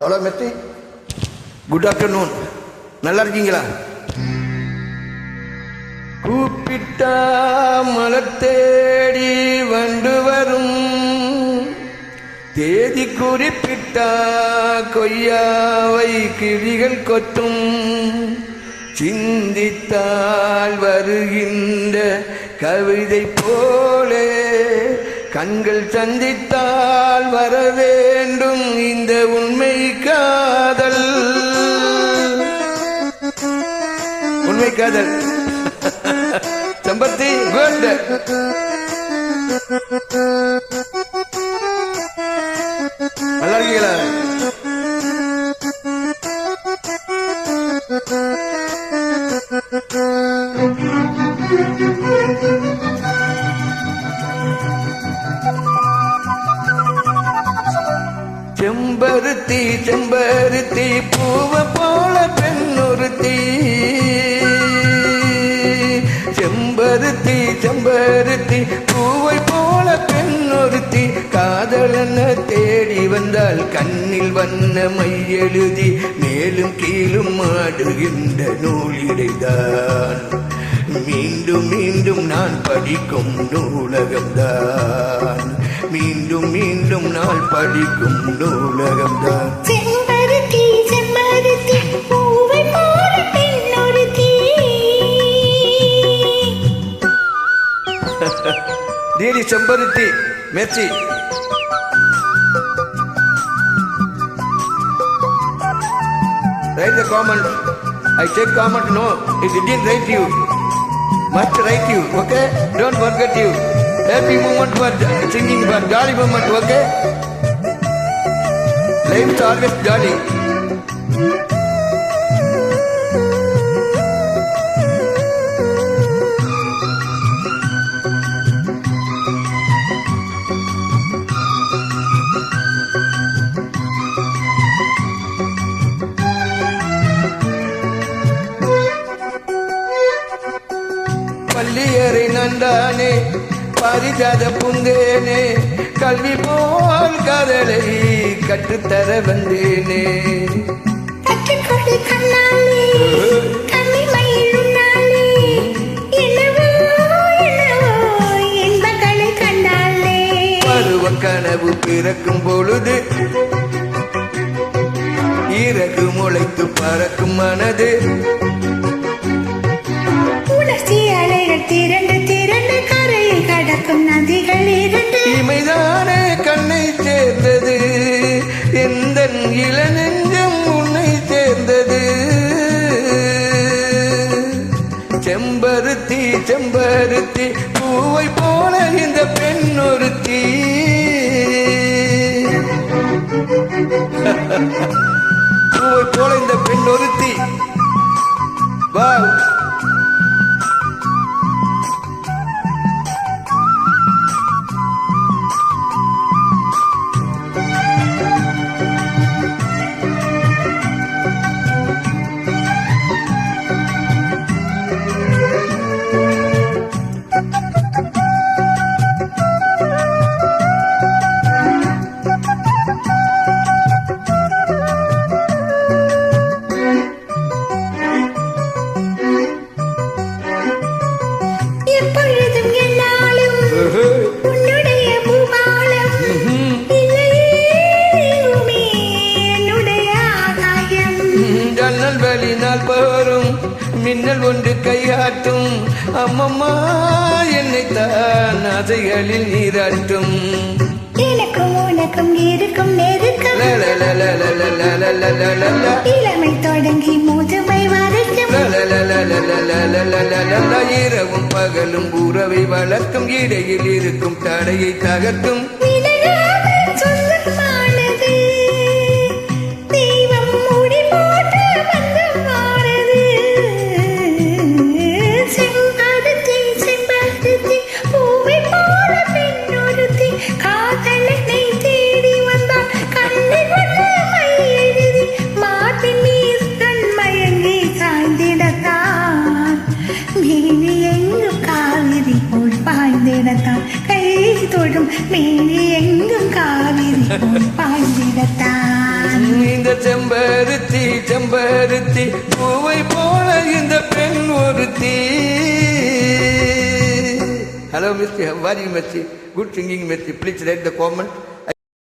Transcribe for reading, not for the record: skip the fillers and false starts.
Hello methi, good afternoon. நல்லா இருக்கீங்களா? கூப்பிட்டா மலர் தேடி வண்டு வரும், தேதி குறிப்பிட்டா கொய்யாவை கிளிகள் கொத்தும். சிந்தித்தால் வருகின்ற கவிதை போலே கண்கள் சந்தித்தால் வர வேண்டும் இந்த உண்மை காதல். உண்மை காதல் செம்பருத்தி குட். நல்லா இருக்கீங்களா? செம்பருத்தி செம்பருத்தி பூவை போல பெண்ணொருத்தி, செம்பருத்தி செம்பருத்தி பூவை போல பெண்ணொருத்தி, காதலன தேடி வந்தால் கண்ணில் வண்ண மையெழுதி மேலும் கீழும் ஆடுகின்ற நூலிடைதான். மீண்டும் மீண்டும் நான் படிக்கும் நூலகம்தான், மீண்டும் மீண்டும் நான் படிக்கும் நூலகம்தான். செம்பருத்தி செம்பருத்தி பூவை போல பெண்ணொருத்தி. Really செம்பருத்தி Mercy. Write the comment. I check comment. No, it didn't write you. Must write you. Okay? Don't forget you. Happy moment for singing, for jolly moment. Okay? Life is always jolly. பள்ளியறை நந்தானே பாரிஜாத பூந்தேனே, கல்வி போல் காதலை கற்றுத்தர வந்தேனே. கற்றுக்கொடு கண்ணாலே கண்ணி மயிலும் நாளே, என்னவோ என்னவோ என்பகளை கண்டாலே. பருவ கனவு பிறக்கும் பொழுது இறகு முளைத்து பறக்கும் மனது, உணர்ச்சி அலைகள் திரண்டு திரண்டு கரையை கடக்கும் நதிகள் இரண்டு. இமைதானே கண்ணை சேர்ந்தது, எந்த இளநெஞ்சம் உன்னை சேர்ந்தது. செம்பருத்தி செம்பருத்தி பூவை போல இந்த பெண்ணொருத்தி. பூவை போல இந்த பெண்ணொருத்தி. வா. எப்பொழுதும் என்னாலும் உன்னுடைய பூபாலம், இல்லையே என்னுடைய ஆகாயம். ஜன்னல் வழினால் போரும் மின்னல் ஒன்று கையாட்டும், அம்மம்மா என்னை தான் ஆசைகளில் நீராட்டும். எனக்கும் உனக்கும் இருக்கும் நெருக்கம், இளமை தொடங்கி முதுமை வரைக்கும். இரவும் பகலும் உறவை வளர்க்கும், இடையில் இருக்கும் தடையை தகர்க்கும். விலகாமல் சொந்தமானது, தெய்வம் முடி போட்டு பந்தமானது. செம்பருத்தி செம்பருத்தி பூவை போல பெண்ணொருத்தி, காதலனை தேடி வந்தால் கண்ணில் வண்ண மை எழுதி மார்பின் மீது கண் மயங்கி சாய்ந்திடத்தான். மேனி எங்கும் காவிரி போல் பாய்ந்திடத்தான், கை தொடும் மேனி செம்பருத்தி செம்பருத்தி பூவை போல இந்த பெண் ஒருத்தி. Hello, Mr. How are you, Mr. Good singing, Mr. Please write the comment.